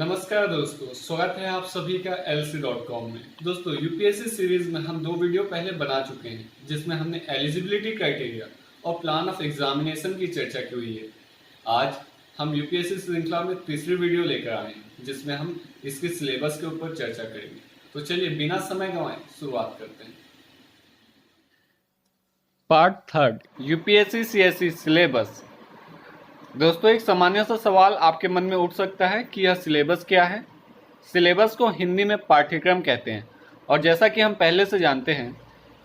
नमस्कार दोस्तों, स्वागत है आप सभी का lc.com में। दोस्तों, यूपीएससी सीरीज में हम 2 वीडियो पहले बना चुके हैं जिसमें हमने एलिजिबिलिटी क्राइटेरिया और प्लान ऑफ एग्जामिनेशन की चर्चा की हुई है। आज हम यूपीएससी श्रृंखला में तीसरी वीडियो लेकर आए हैं जिसमें हम इसके सिलेबस के ऊपर चर्चा करेंगे। तो चलिए बिना समय गंवाए शुरुआत करते हैं। Part 3 UPSC CSE syllabus. दोस्तों, एक सामान्य सा सवाल आपके मन में उठ सकता है कि यह सिलेबस क्या है। सिलेबस को हिंदी में पाठ्यक्रम कहते हैं और जैसा कि हम पहले से जानते हैं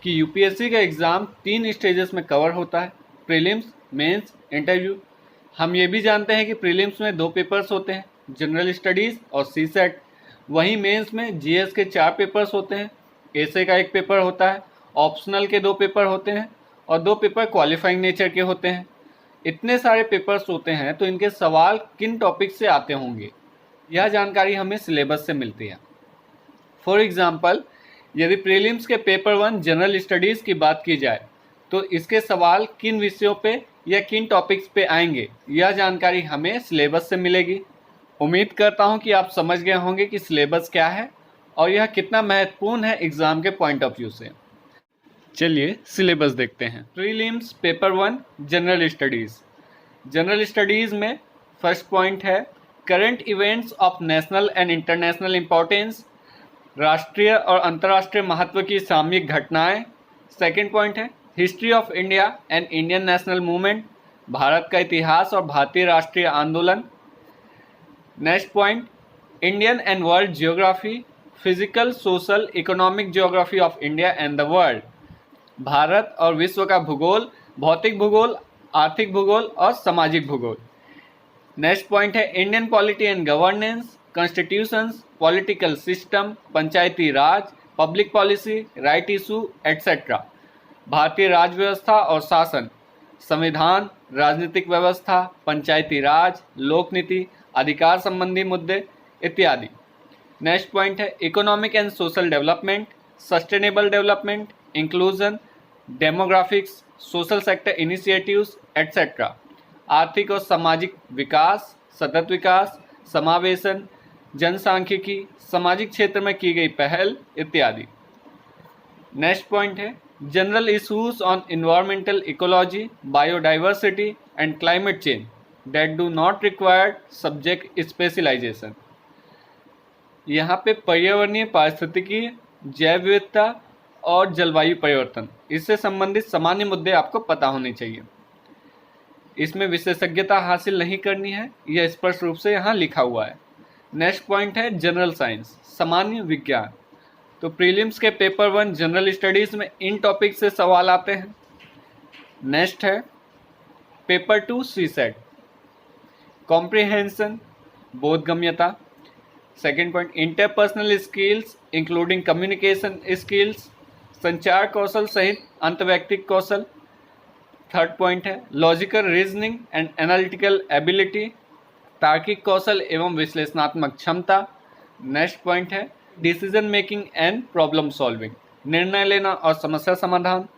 कि यूपीएससी का एग्ज़ाम 3 स्टेजेस में कवर होता है, प्रीलिम्स, मेंस, इंटरव्यू। हम ये भी जानते हैं कि प्रीलिम्स में 2 पेपर्स होते हैं, जनरल स्टडीज़ और सीसेट। वहीं मेंस में जीएस के 4 पेपर्स होते हैं, एसए का 1 पेपर होता है, ऑप्शनल के 2 पेपर होते हैं और 2 पेपर क्वालिफाइंग नेचर के होते हैं। इतने सारे पेपर्स होते हैं तो इनके सवाल किन टॉपिक से आते होंगे, यह जानकारी हमें सिलेबस से मिलती है। फॉर एग्जांपल, यदि प्रीलिम्स के पेपर 1 जनरल स्टडीज़ की बात की जाए तो इसके सवाल किन विषयों पे या किन टॉपिक्स पे आएंगे, यह जानकारी हमें सिलेबस से मिलेगी। उम्मीद करता हूँ कि आप समझ गए होंगे कि सिलेबस क्या है और यह कितना महत्वपूर्ण है एग्ज़ाम के पॉइंट ऑफ व्यू से। चलिए सिलेबस देखते हैं। Prelims paper 1 general studies. General studies में फर्स्ट पॉइंट है current events of national and international importance, राष्ट्रीय और अंतर्राष्ट्रीय महत्व की सामयिक घटनाएं। सेकंड पॉइंट है history of India and Indian national movement, Bharat का इतिहास और भारतीय राष्ट्रीय आंदोलन। Next point Indian and world geography, physical, social, economic geography of India and the world, Bharat और विश्व का भूगोल, भौतिक भूगोल, आर्थिक भूगोल और सामाजिक भूगोल। नेक्स्ट पॉइंट है Indian polity and governance, constitutions, political system, Panchayati Raj, public policy, right issue etcetera, भारतीय राज व्यवस्था और शासन, संविधान, राजनीतिक व्यवस्था, पंचायती राज, लोक नीति, अधिकार संबंधी मुद्दे इत्यादि। नेक्स्ट पॉइंट है economic and social development, sustainable development, inclusion, demographics, social sector initiatives etcetera, आर्थिक और सामाजिक विकास, सतत विकास, समावेशन, जनसांख्यिकी, सामाजिक क्षेत्र में की गई पहल इत्यादि। नेक्स्ट पॉइंट है general issues on environmental ecology, biodiversity and climate change that do not require subject specialization. यहाँ पे पर्यावरणीय पारिस्थितिकी, जैव विविधता और जलवायु परिवर्तन, इससे संबंधित सामान्य मुद्दे आपको पता होने चाहिए। इसमें विशेषज्ञता हासिल नहीं करनी है, यह स्पष्ट रूप से यहाँ लिखा हुआ है। नेक्स्ट पॉइंट है जनरल साइंस, सामान्य विज्ञान। तो प्रीलिम्स के पेपर 1 जनरल स्टडीज़ में इन टॉपिक से सवाल आते हैं। नेक्स्ट है पेपर 2 सीसेट, कॉम्प्रिहेंशन, बोधगम्यता। Second point interpersonal skills including communication skills, संचार कौशल सहित अंतर्वैयक्तिक कौशल। थर्ड पॉइंट है logical reasoning and analytical ability, तार्किक कौशल एवं विश्लेषणात्मक क्षमता। नेक्स्ट पॉइंट है decision making and problem solving, निर्णय लेना और समस्या समाधान।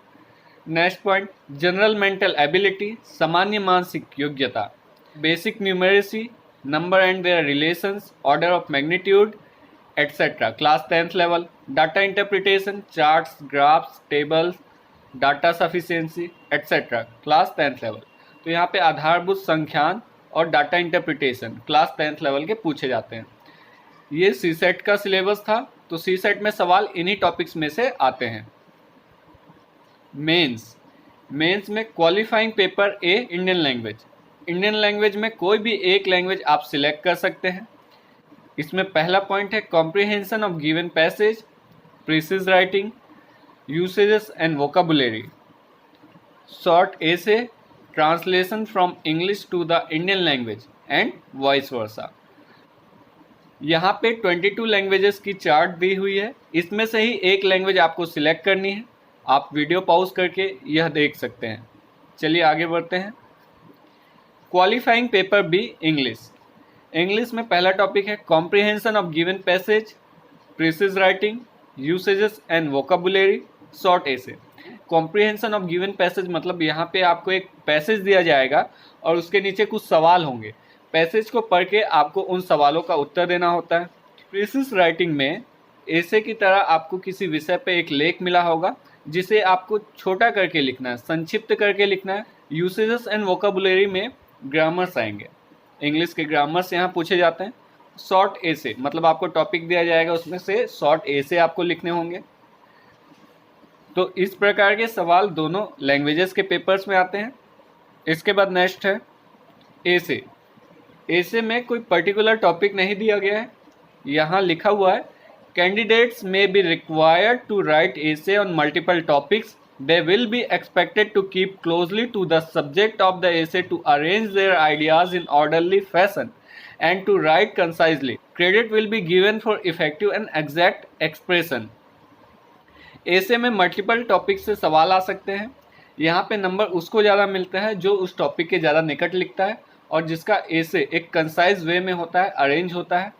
Next point general mental ability, सामान्य मानसिक योग्यता, basic numeracy, number and their relations, order of magnitude etcetera, class 10th level. Data interpretation, charts, graphs, tables, data sufficiency etcetera, class 10th level. तो यहाँ पे आधारभूत संख्यान और data interpretation class 10th level के पूछे जाते हैं। ये सीसेट का सिलेबस था, तो सीसेट में सवाल इन्हीं टॉपिक्स में से आते हैं। मेंस, मेंस में qualifying paper A Indian language. Indian language में कोई भी एक लैंग्वेज आप सिलेक्ट कर सकते हैं। इसमें पहला पॉइंट है comprehension of given passage, precis writing, usages and vocabulary, short essay, translation from English to the Indian language and vice versa. यहाँ पे 22 लैंग्वेजेस की चार्ट दी हुई है, इसमें से ही एक लैंग्वेज आपको सिलेक्ट करनी है। आप वीडियो पॉज करके यह देख सकते हैं। चलिए आगे बढ़ते हैं। Qualifying paper B English. English में पहला टॉपिक है comprehension of given passage, precis writing, usages and vocabulary, short essay. Comprehension of given passage मतलब यहाँ पे आपको एक पैसेज दिया जाएगा और उसके नीचे कुछ सवाल होंगे। पैसेज को पढ़ के आपको उन सवालों का उत्तर देना होता है। थीसिस राइटिंग में ऐसे की तरह आपको किसी विषय पे एक लेख मिला होगा जिसे आपको छोटा करके लिखना है, संक्षिप्त करके लिखना है। यूसेजेस एंड वोकेबुलरी में ग्रामर्स आएंगे, इंग्लिश के ग्रामर्स यहाँ पूछे जाते हैं। शॉर्ट एसे मतलब आपको टॉपिक दिया जाएगा, उसमें से शॉर्ट एसे आपको लिखने होंगे। तो इस प्रकार के सवाल दोनों लैंग्वेजेस के पेपर्स में आते हैं। इसके बाद नेक्स्ट है एसे। एसे में कोई पर्टिकुलर टॉपिक नहीं दिया गया है, यहाँ लिखा हुआ है candidates may be required to write essay on multiple topics. They will be expected to keep closely to the subject of the essay to arrange their ideas in orderly fashion and to write concisely. Credit will be given for effective and exact expression. ऐसे में multiple topic से सवाल आ सकते हैं। यहाँ पे number उसको ज़्यादा मिलता है जो उस टॉपिक के ज़्यादा निकट लिखता है और जिसका ऐसे एक कंसाइज वे में होता है, अरेंज होता है।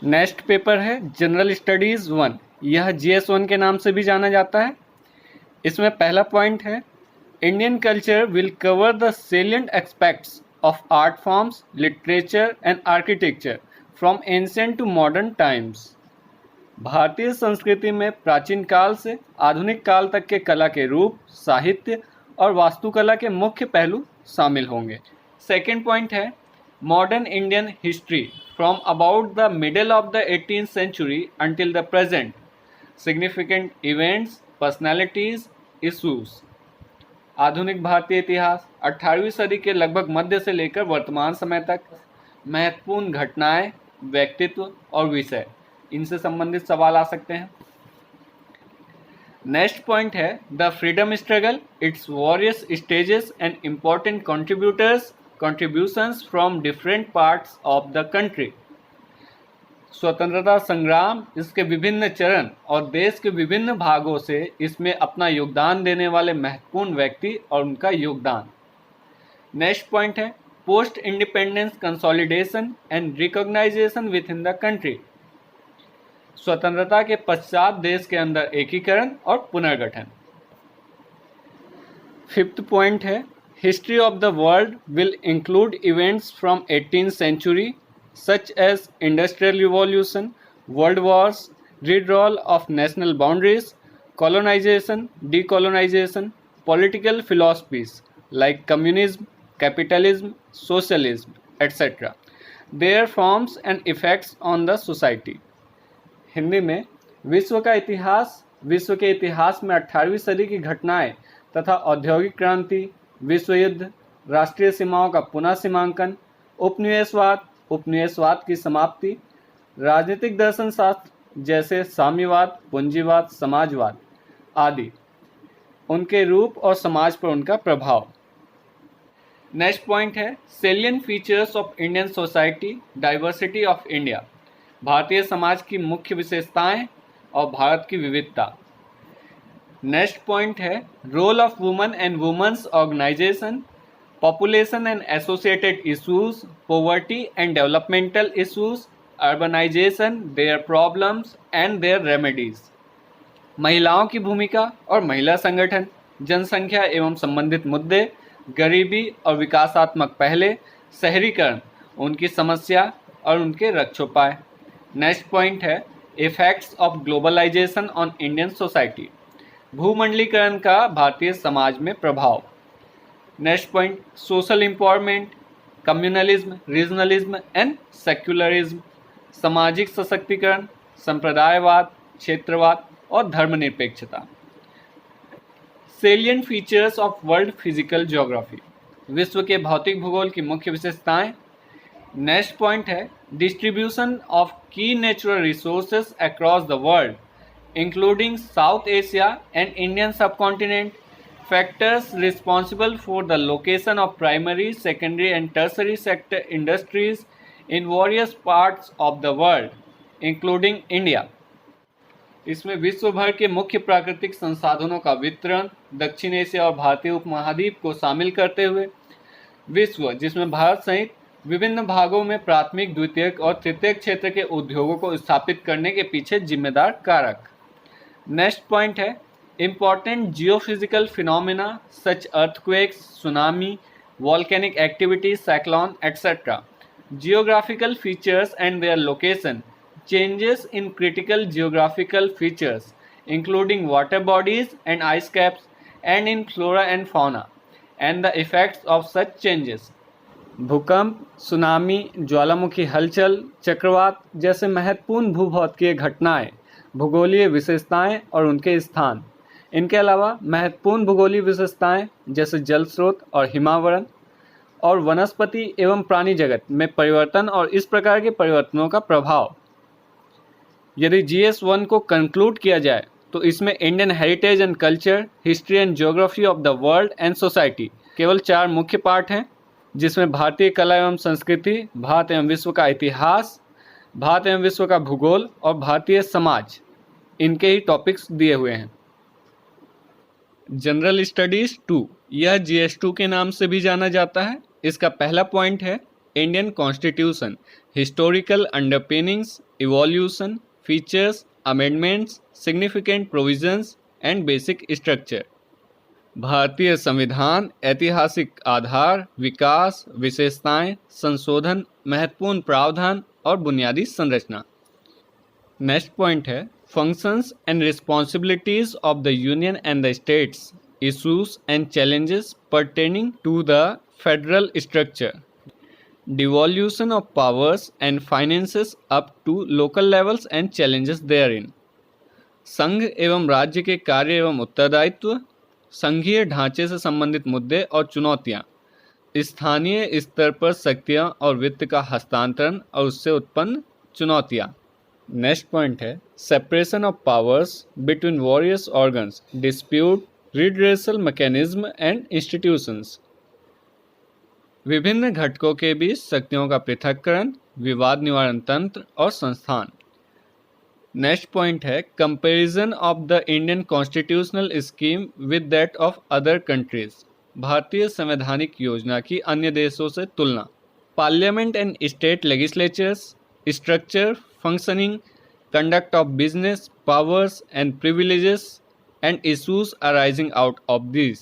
नेक्स्ट पेपर है जनरल स्टडीज़ 1। यह GS1 के नाम से भी जाना जाता है। इसमें पहला पॉइंट है Indian culture will cover the salient aspects of art forms, literature and architecture from ancient to modern times। भारतीय संस्कृति में प्राचीन काल से आधुनिक काल तक के कला के रूप, साहित्य और वास्तुकला के मुख्य पहलू शामिल होंगे। सेकेंड पॉइंट है modern Indian history from about the middle of the 18th century until the present, significant events, personalities, issues। आधुनिक भारतीय इतिहास 18वीं सदी के लगभग मध्य से लेकर वर्तमान समय तक, महत्वपूर्ण घटनाएं, व्यक्तित्व और विषय, इनसे संबंधित सवाल आ सकते हैं। नेक्स्ट पॉइंट है the freedom struggle, its various stages and important contributions from different parts of the country. स्वतंत्रता संग्राम, इसके विभिन्न चरण और देश के विभिन्न भागों से इसमें अपना योगदान देने वाले महत्वपूर्ण व्यक्ति और उनका योगदान। नेक्स्ट पॉइंट है post independence consolidation and recognization within the country. स्वतंत्रता के पश्चात देश के अंदर एकीकरण और पुनर्गठन। फिफ्थ पॉइंट है history of the world will include events from 18th century such as Industrial Revolution, World Wars, withdrawal of national boundaries, colonization, decolonization, political philosophies like communism, capitalism, socialism, etc. Their forms and effects on the society। Hindi में विश्व का इतिहास, विश्व के इतिहास में 18वीं सदी की घटनाएं तथा औद्योगिक क्रांति, विश्व युद्ध, राष्ट्रीय सीमाओं का पुनः सीमांकन, उपनिवेशवाद की समाप्ति, राजनीतिक दर्शन शास्त्र जैसे साम्यवाद, पूंजीवाद, समाजवाद आदि, उनके रूप और समाज पर उनका प्रभाव। नेक्स्ट पॉइंट है salient features of Indian society, diversity of India. भारतीय समाज की मुख्य विशेषताएं और भारत की विविधता। नेक्स्ट पॉइंट है role of women and women's organisation, population and associated issues, poverty and developmental issues, urbanization, their problems and their remedies। महिलाओं की भूमिका और महिला संगठन, जनसंख्या एवं संबंधित मुद्दे, गरीबी और विकासात्मक पहले, शहरीकरण, उनकी समस्या और उनके रक्षोपाय। नेक्स्ट पॉइंट है effects of globalization on Indian society, भूमंडलीकरण का भारतीय समाज में प्रभाव। Next point social empowerment, communalism, regionalism and secularism, सामाजिक सशक्तिकरण, संप्रदायवाद, क्षेत्रवाद और धर्मनिरपेक्षता। Salient features of world physical geography, विश्व के भौतिक भूगोल की मुख्य विशेषताएं। नेक्स्ट पॉइंट है distribution of key natural resources across the world including South Asia and Indian subcontinent, factors responsible for the location of primary, secondary and tertiary sector industries in various parts of the world, including India। इसमें विश्व भर के मुख्य प्राकृतिक संसाधनों का वितरण, दक्षिण एशिया और भारतीय उपमहाद्वीप को शामिल करते हुए विश्व, जिसमें भारत सहित विभिन्न भागों में प्राथमिक, द्वितीयक और तृतीयक क्षेत्र के उद्योगों को स्थापित करने के पीछे जिम्मेदार कारक। नेक्स्ट पॉइंट है important geophysical phenomena such earthquakes, tsunami, volcanic activity, cyclone, etc. Geographical features and their location. Changes in critical geographical features, including water bodies and ice caps, and in flora and fauna, and the effects of such changes. भूकंप, tsunami, ज्वालामुखी हलचल, चक्रवात जैसे महत्वपूर्ण भूभौतिकीय घटनाएं, भूगोलीय विशेषताएं और उनके स्थान। इनके अलावा महत्वपूर्ण भूगोलीय विशेषताएं जैसे जल स्रोत और हिमावरण और वनस्पति एवं प्राणी जगत में परिवर्तन और इस प्रकार के परिवर्तनों का प्रभाव। यदि GS1 को कंक्लूड किया जाए तो इसमें Indian heritage and culture, history and geography of the world and society केवल 4 मुख्य पार्ट हैं, जिसमें भारतीय कला एवं संस्कृति, भारत एवं विश्व का इतिहास, भारत एवं विश्व का भूगोल और भारतीय समाज, इनके ही टॉपिक्स दिए हुए हैं। जनरल स्टडीज 2, यह GS2 के नाम से भी जाना जाता है। इसका पहला पॉइंट है Indian constitution, historical underpinnings, evolution, features, amendments, significant provisions and basic structure. भारतीय संविधान, ऐतिहासिक आधार, विकास, विशेषताएं, संशोधन, महत्वपूर्ण प्रावधान और बुनियादी संरचना। नेक्स्ट पॉइंट है functions and responsibilities of the union and the states, issues and challenges pertaining to the federal structure, devolution of powers and finances up to local levels and challenges therein। संघ एवं राज्य के कार्य एवं उत्तरदायित्व, संघीय ढांचे से संबंधित मुद्दे और चुनौतियां, स्थानीय स्तर पर शक्तियां और वित्त का हस्तांतरण और उससे उत्पन्न चुनौतियां। नेक्स्ट पॉइंट है separation of powers between various organs, dispute redressal mechanism and institutions. विभिन्न घटकों के बीच शक्तियों का पृथक्करण, विवाद निवारण तंत्र और संस्थान। नेक्स्ट पॉइंट है comparison of the Indian constitutional scheme with that of other countries, भारतीय संवैधानिक योजना की अन्य देशों से तुलना। Parliament and state legislatures, structure, functioning, conduct of business, powers and privileges and issues arising out of this.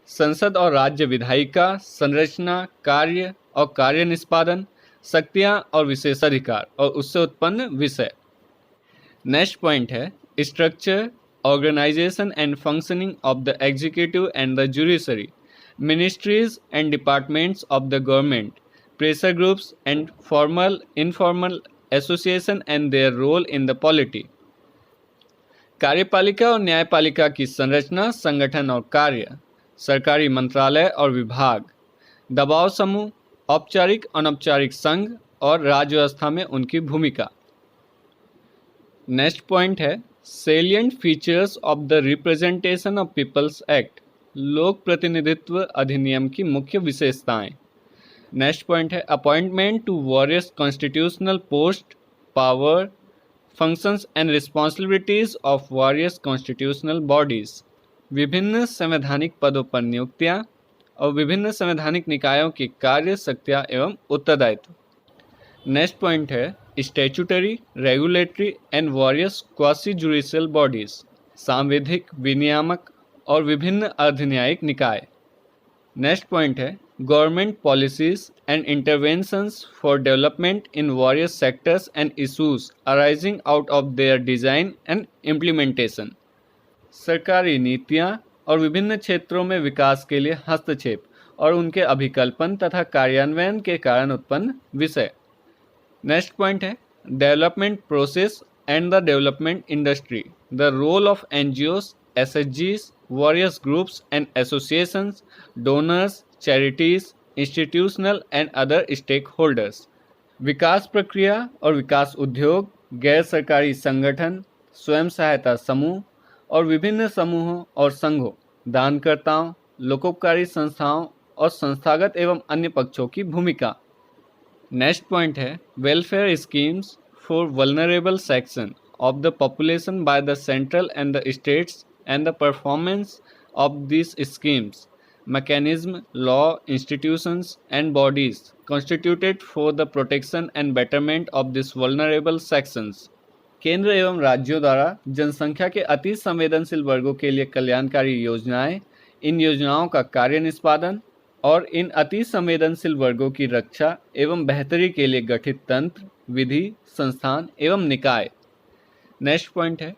संसद और राज्य विधायिका, संरचना, कार्य और कार्य निष्पादन, शक्तियां और विशेषाधिकार और उससे उत्पन्न विषय। नेक्स्ट पॉइंट है structure, organisation and functioning of the executive and the judiciary, ministries and departments of the government, pressure groups and formal informal association and their role in the polity. कार्यपालिका और न्यायपालिका की संरचना, संगठन और कार्य, सरकारी मंत्रालय और विभाग, दबाव समूह, औपचारिक अनौपचारिक संघ और राज्य व्यवस्था में उनकी भूमिका। नेक्स्ट पॉइंट है salient features of the representation of people's act, लोक प्रतिनिधित्व अधिनियम की मुख्य विशेषताएं। नेक्स्ट पॉइंट है appointment to various constitutional post, power, functions and responsibilities of various constitutional bodies, विभिन्न संवैधानिक पदों पर नियुक्तियां और विभिन्न संवैधानिक निकायों की कार्य, शक्तियां एवं उत्तरदायित्व। नेक्स्ट पॉइंट है statutory, regulatory and various quasi judicial bodies, सांविधिक, विनियामक और विभिन्न अर्धन्यायिक निकाय। नेक्स्ट पॉइंट है government policies and interventions for development in various sectors and issues arising out of their design and implementation, सरकारी नीतियां और विभिन्न क्षेत्रों में विकास के लिए हस्तक्षेप और उनके अभिकल्पन तथा कार्यान्वयन के कारण उत्पन्न विषय। नेक्स्ट पॉइंट है development process and the development industry, the role of NGOs, SHGs, various groups and associations, donors, charities, institutional and other stakeholders, विकास प्रक्रिया और विकास उद्योग, गैर सरकारी संगठन, स्वयं सहायता समूह और विभिन्न समूहों और संघों, दानकर्ताओं, लोकोपकारी संस्थाओं और संस्थागत एवं अन्य पक्षों की भूमिका। नेक्स्ट पॉइंट है welfare schemes for vulnerable section of the population by the central and the states and the performance of this schemes, mechanism, law, institutions and bodies constituted for the protection and betterment of these vulnerable sections। केंद्र एवं राज्यों द्वारा जनसंख्या के अति संवेदनशील वर्गों के लिए कल्याणकारी योजनाएं, इन योजनाओं का कार्य निष्पादन, और इन अति संवेदनशील वर्गों की रक्षा एवं बेहतरी के लिए गठित तंत्र, विधि, संस्थान एवं निकाय। नेक्स्ट पॉइंट है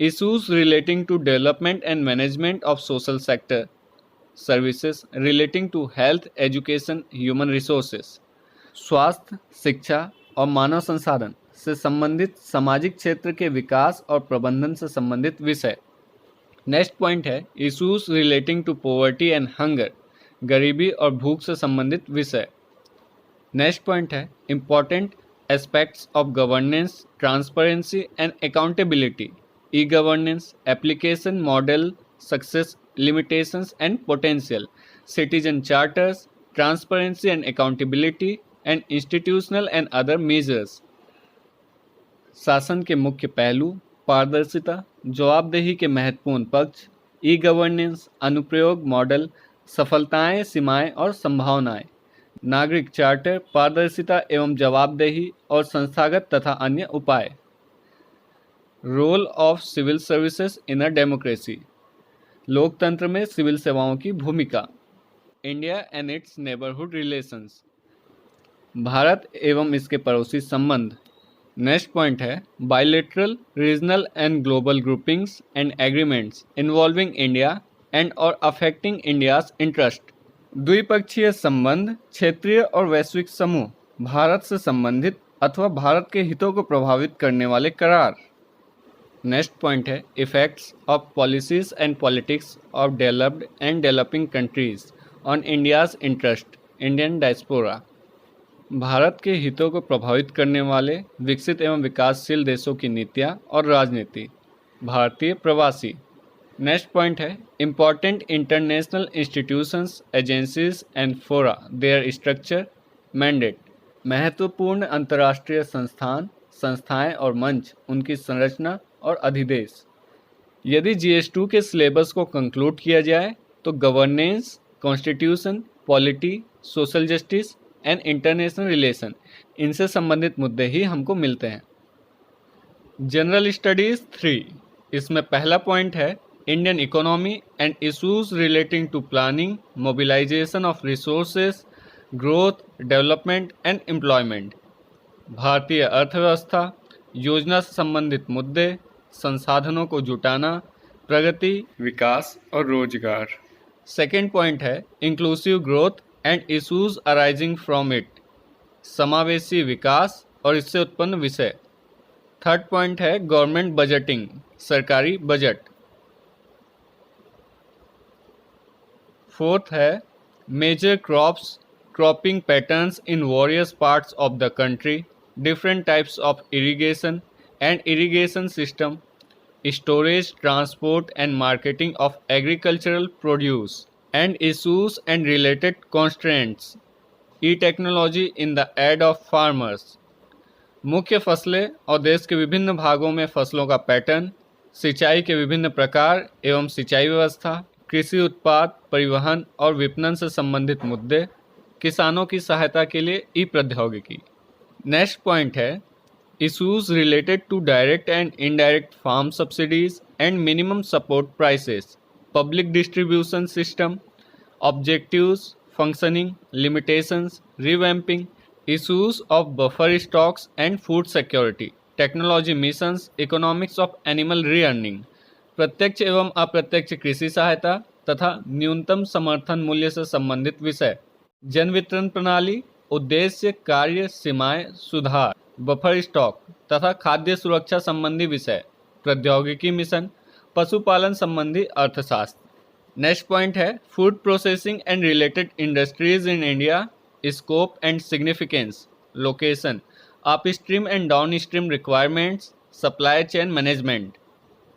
issues relating to development and management of social sector services relating to health, education, human resources. स्वास्थ्य, शिक्षा और मानव संसाधन से संबंधित सामाजिक क्षेत्र के विकास और प्रबंधन से संबंधित विषय। नेक्स्ट पॉइंट है issues relating to poverty and hunger, गरीबी और भूख से संबंधित विषय। नेक्स्ट पॉइंट है important aspects of governance, transparency and accountability, e governance, application model, success, limitations and potential, citizen charters, transparency and accountability and institutional and other measures। शासन के मुख्य पहलू, पारदर्शिता, जवाबदेही के महत्वपूर्ण पक्ष, ई गवर्नेंस, अनुप्रयोग मॉडल, सफलताएं, सीमाएं और संभावनाएं, नागरिक चार्टर, पारदर्शिता एवं जवाबदेही और संस्थागत तथा अन्य उपाय। Role of civil services in a democracy, लोकतंत्र में सिविल सेवाओं की भूमिका। India and its neighbourhood relations, भारत एवं इसके पड़ोसी संबंध। नेक्स्ट पॉइंट है bilateral, regional and global groupings and agreements involving India and और अफेक्टिंग इंडियाज इंटरेस्ट। द्विपक्षीय संबंध, क्षेत्रीय और वैश्विक समूह, भारत से संबंधित अथवा भारत के हितों को प्रभावित करने वाले करार। नेक्स्ट पॉइंट है effects of policies and politics of developed and developing countries on India's interest, Indian diaspora, Bharat के हितों को प्रभावित करने वाले विकसित एवं विकासशील देशों की नीतियाँ और राजनीति, भारतीय प्रवासी। नेक्स्ट पॉइंट है important international institutions, agencies and फोरा, देयर स्ट्रक्चर, मैंडेट, महत्वपूर्ण अंतर्राष्ट्रीय संस्थान, संस्थाएं और मंच, उनकी संरचना और अधिदेश। यदि GS2 के सिलेबस को कंक्लूड किया जाए तो governance, constitution, polity, social justice and international relation, इनसे संबंधित मुद्दे ही हमको मिलते हैं। जनरल स्टडीज 3, इसमें पहला पॉइंट है Indian economy and issues relating to planning, mobilisation of resources, growth, development and employment, भारतीय अर्थव्यवस्था, योजना से संबंधित मुद्दे, संसाधनों को जुटाना, प्रगति, विकास और रोजगार। सेकेंड पॉइंट है inclusive growth and issues arising from it, समावेशी विकास और इससे उत्पन्न विषय। थर्ड पॉइंट है गवर्नमेंट बजटिंग, सरकारी बजट। फोर्थ है major crops, cropping patterns in various parts of the country, different types of irrigation and irrigation system, storage, transport and marketing of agricultural produce and issues and related constraints, e-technology in the aid of farmers। मुख्य फसलें और देश के विभिन्न भागों में फसलों का पैटर्न, सिंचाई के विभिन्न प्रकार एवं सिंचाई व्यवस्था, कृषि उत्पाद, परिवहन और विपणन से संबंधित मुद्दे, किसानों की सहायता के लिए ई प्रौद्योगिकी। नेक्स्ट पॉइंट है issues related to direct and indirect farm subsidies and minimum support prices, public distribution system, objectives, functioning, limitations, revamping, issues of buffer stocks and food security, technology missions, economics of animal rearing, प्रत्यक्ष एवं अप्रत्यक्ष कृषि सहायता तथा न्यूनतम समर्थन मूल्य से संबंधित विषय, जन वितरण प्रणाली, उद्देश्य, कार्य, सीमाएं, सुधार, बफर स्टॉक तथा खाद्य सुरक्षा संबंधी विषय, प्रौद्योगिकी मिशन, पशुपालन संबंधी अर्थशास्त्र। नेक्स्ट पॉइंट है food processing and related industries in India, scope and significance, location, upstream and downstream requirements, supply chain management,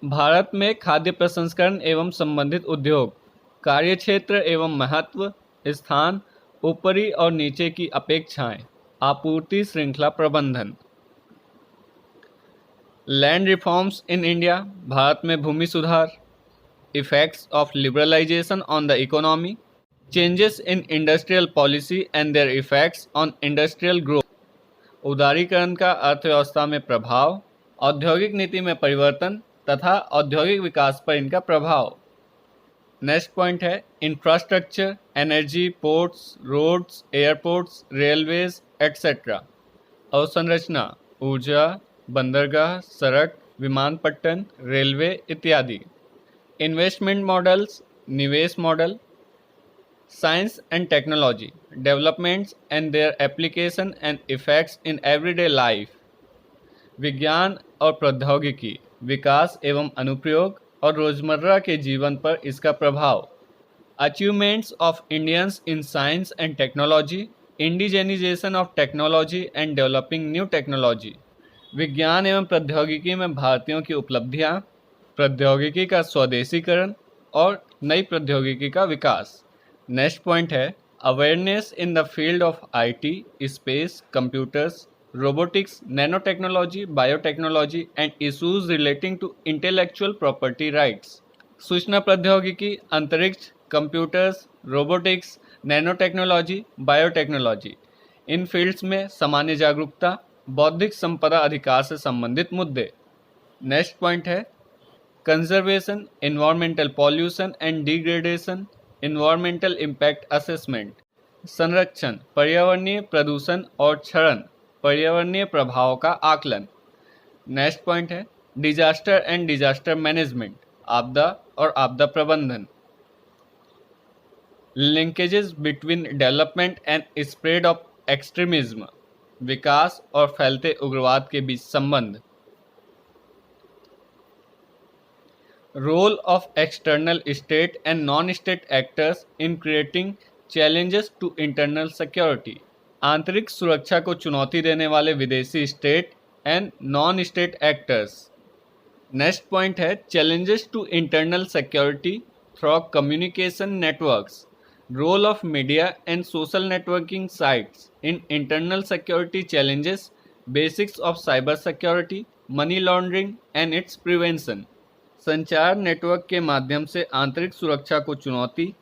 Bharat में खाद्य प्रसंस्करण एवं संबंधित उद्योग, कार्यक्षेत्र एवं महत्व, स्थान, ऊपरी और नीचे की अपेक्षाएं, आपूर्ति श्रृंखला प्रबंधन। लैंड रिफॉर्म्स इन इंडिया, भारत में भूमि सुधार, effects of liberalisation on the economy, changes in industrial policy and their effects on industrial growth, उदारीकरण का अर्थव्यवस्था में प्रभाव, औद्योगिक नीति में परिवर्तन तथा औद्योगिक विकास पर इनका प्रभाव। नेक्स्ट पॉइंट है infrastructure, energy, ports, roads, airports, railways etcetera. अवसंरचना, ऊर्जा, बंदरगाह, सड़क, विमानपट्टन, रेलवे इत्यादि। इन्वेस्टमेंट मॉडल्स, निवेश model. Science and technology, developments and their application and effects in everyday life. विज्ञान और प्रौद्योगिकी, विकास एवं अनुप्रयोग और रोजमर्रा के जीवन पर इसका प्रभाव। Achievements of Indians in science and technology, indigenization of technology and developing new technology. विज्ञान एवं प्रौद्योगिकी में भारतीयों की उपलब्धियां, प्रौद्योगिकी का स्वदेशीकरण और नई प्रौद्योगिकी का विकास। नेक्स्ट पॉइंट है awareness in the field of IT, space, computers, robotics, nanotechnology, biotechnology and issues relating to intellectual property rights। सूचना प्रौद्योगिकी, अंतरिक्ष, कंप्यूटर्स, रोबोटिक्स, नैनोटेक्नोलॉजी, बायोटेक्नोलॉजी। इन फील्ड्स में सामान्य जागरूकता, बौद्धिक संपदा अधिकार से संबंधित मुद्दे। नेक्स्ट पॉइंट है conservation, environmental pollution and degradation, environmental impact assessment. संरक्षण, पर्यावरणीय प्रदूषण और क्षरण, पर्यावरणीय प्रभाव का आकलन। नेक्स्ट पॉइंट है डिजास्टर एंड डिजास्टर मैनेजमेंट, आपदा और आपदा प्रबंधन। Linkages between development and spread of extremism, विकास और फैलते उग्रवाद के बीच संबंध। Role of external state and non state actors in creating challenges to internal security, आंतरिक सुरक्षा को चुनौती देने वाले विदेशी state and non state actors. Next point है challenges to internal security through communication networks, role of media and social networking sites in internal security challenges, basics of cyber security, money laundering and its prevention. संचार network के माध्यम से आंतरिक सुरक्षा को चुनौती,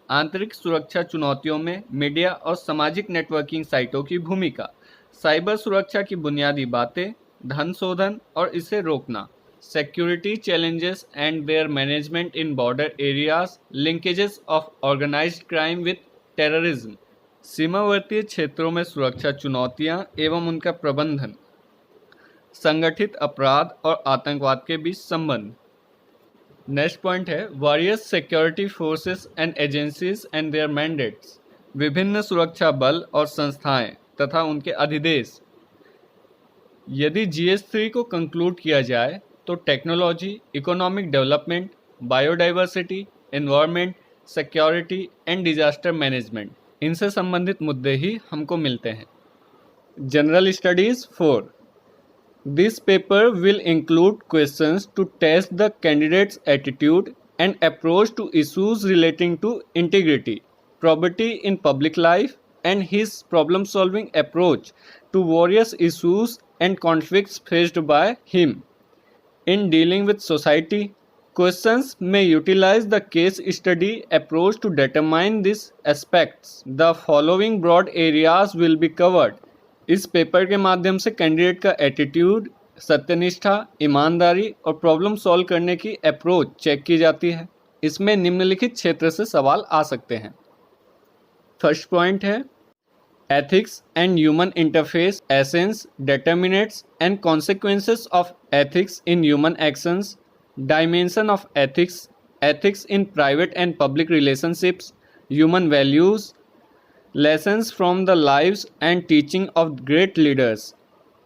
आंतरिक सुरक्षा चुनौतियों में मीडिया और सामाजिक नेटवर्किंग साइटों की भूमिका, साइबर सुरक्षा की बुनियादी बातें, धन शोधन और इसे रोकना, security challenges and their management in border areas, linkages of organised crime with terrorism, सीमावर्ती क्षेत्रों में सुरक्षा चुनौतियां एवं उनका प्रबंधन, संगठित अपराध और आतंकवाद के बीच संबंध। नेक्स्ट पॉइंट है various security forces and agencies and their mandates, विभिन्न सुरक्षा बल और संस्थाएं तथा उनके अधिदेश। यदि GS3 को कंक्लूड किया जाए तो technology, economic development, biodiversity, environment, security and disaster management, इनसे संबंधित मुद्दे ही हमको मिलते हैं। General studies 4। This paper will include questions to test the candidate's attitude and approach to issues relating to integrity, probity in public life, and his problem-solving approach to various issues and conflicts faced by him. In dealing with society, questions may utilize the case study approach to determine these aspects. The following broad areas will be covered. इस paper के माध्यम से candidate का attitude, सत्यनिष्ठा, ईमानदारी और problem solve करने की अप्रोच चेक की जाती है। इसमें निम्नलिखित क्षेत्र से सवाल आ सकते हैं। फर्स्ट पॉइंट है ethics and human interface, essence, determinants and consequences of ethics in human actions, dimension of ethics, ethics in private and public relationships, human values, lessons from the lives and teaching of great leaders,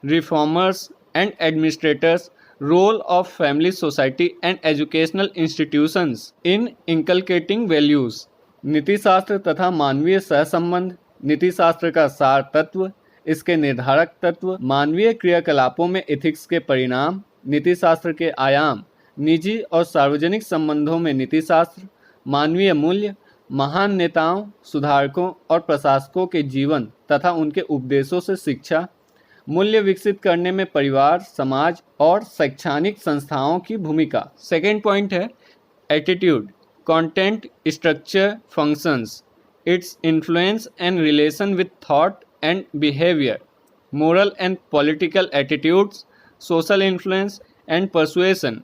reformers and administrators, role of family, society and educational institutions in inculcating values। नीति शास्त्र तथा मानवीय सहसंबंध, नीति शास्त्र का सार तत्व, इसके निर्धारक तत्व, मानवीय क्रियाकलापों में एथिक्स के परिणाम, नीति शास्त्र के आयाम, निजी और सार्वजनिक संबंधों में नीति शास्त्र, मानवीय मूल्य, महान नेताओं, सुधारकों और प्रशासकों के जीवन तथा उनके उपदेशों से शिक्षा, मूल्य विकसित करने में परिवार, समाज और शैक्षणिक संस्थाओं की भूमिका। सेकेंड पॉइंट है attitude, content, structure, functions, its influence and relation with thought and behaviour, moral and political attitudes, social influence and persuasion,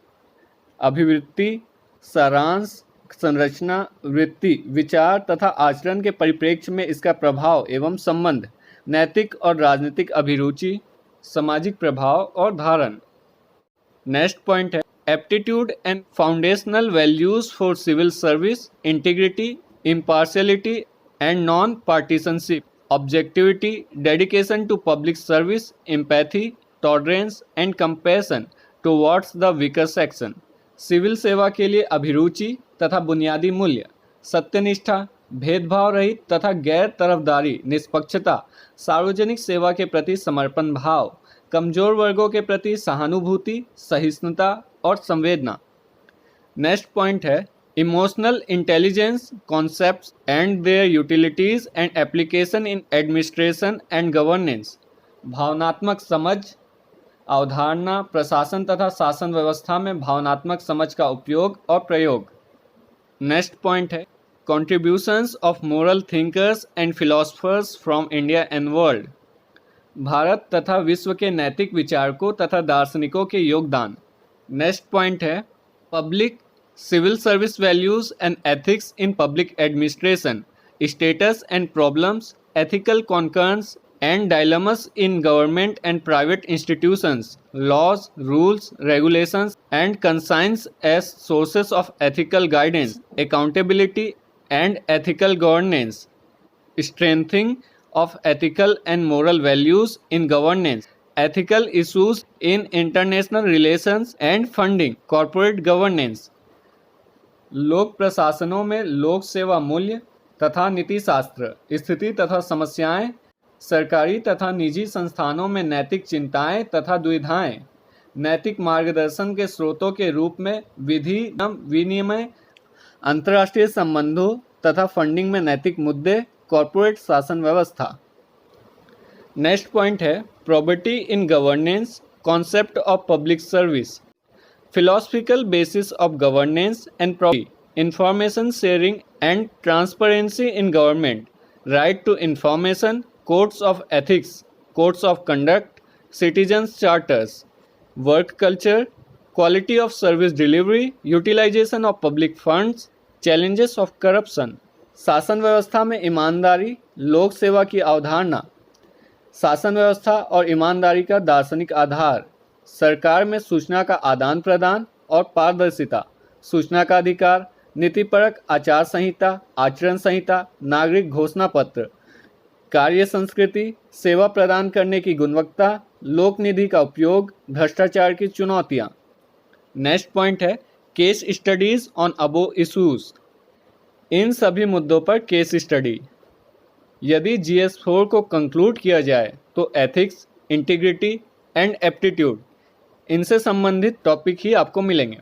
अभिवृत्ति, सारांश, संरचना, वृत्ति, विचार तथा आचरण के परिप्रेक्ष्य में इसका प्रभाव एवं संबंध, नैतिक और राजनीतिक अभिरुचि, सामाजिक प्रभाव और धारण। नेक्स्ट पॉइंट है aptitude and foundational values for civil service, integrity, impartiality and non partisanship, objectivity, dedication to public service, empathy, tolerance and compassion towards the weaker section. Civil सेवा के लिए अभिरुचि तथा बुनियादी मूल्य, सत्यनिष्ठा, भेदभाव रहित तथा गैर तरफदारी, निष्पक्षता, सार्वजनिक सेवा के प्रति समर्पण भाव, कमजोर वर्गों के प्रति सहानुभूति, सहिष्णुता और संवेदना। नेक्स्ट पॉइंट है emotional intelligence, concepts and their utilities and application in administration and governance, भावनात्मक समझ, अवधारणा, प्रशासन तथा शासन व्यवस्था में भावनात्मक समझ का उपयोग और प्रयोग। नेक्स्ट पॉइंट है contributions of moral thinkers and philosophers from India and world, Bharat तथा विश्व के नैतिक विचारकों तथा दार्शनिकों के योगदान। नेक्स्ट पॉइंट है public civil service values and ethics in public administration, status and problems, ethical concerns and dilemmas in government and private institutions, laws, rules, regulations and conscience as sources of ethical guidance, accountability and ethical governance, strengthening of ethical and moral values in governance, ethical issues in international relations and funding, corporate governance। लोक प्रशासनों में लोक सेवा मूल्य तथा नीति शास्त्र, स्थिति तथा समस्याएं, सरकारी तथा निजी संस्थानों में नैतिक चिंताएं तथा दुविधाएं, नैतिक मार्गदर्शन के स्रोतों के रूप में विधि, विनिमय, अंतर्राष्ट्रीय संबंधों तथा फंडिंग में नैतिक मुद्दे, कॉर्पोरेट शासन व्यवस्था। नेक्स्ट पॉइंट है probity in governance, concept of public service, philosophical basis of governance and property, information sharing and transparency in government, right to information, codes of ethics, codes of conduct, citizens charters, work culture, quality of service delivery, utilization of public funds, challenges of corruption। शासन व्यवस्था में ईमानदारी, लोक सेवा की अवधारणा, शासन व्यवस्था और ईमानदारी का दार्शनिक आधार, सरकार में सूचना का आदान प्रदान और पारदर्शिता, सूचना का अधिकार, नीतिपरक आचार संहिता, आचरण संहिता, नागरिक घोषणा पत्र, कार्य संस्कृति, सेवा प्रदान करने की गुणवत्ता, लोक निधि का उपयोग, भ्रष्टाचार की चुनौतियां। नेक्स्ट पॉइंट है case studies on above issues, इन सभी मुद्दों पर केस स्टडी। यदि GS4 को कंक्लूड किया जाए तो एथिक्स, इंटीग्रिटी एंड एप्टीट्यूड, इनसे संबंधित टॉपिक ही आपको मिलेंगे।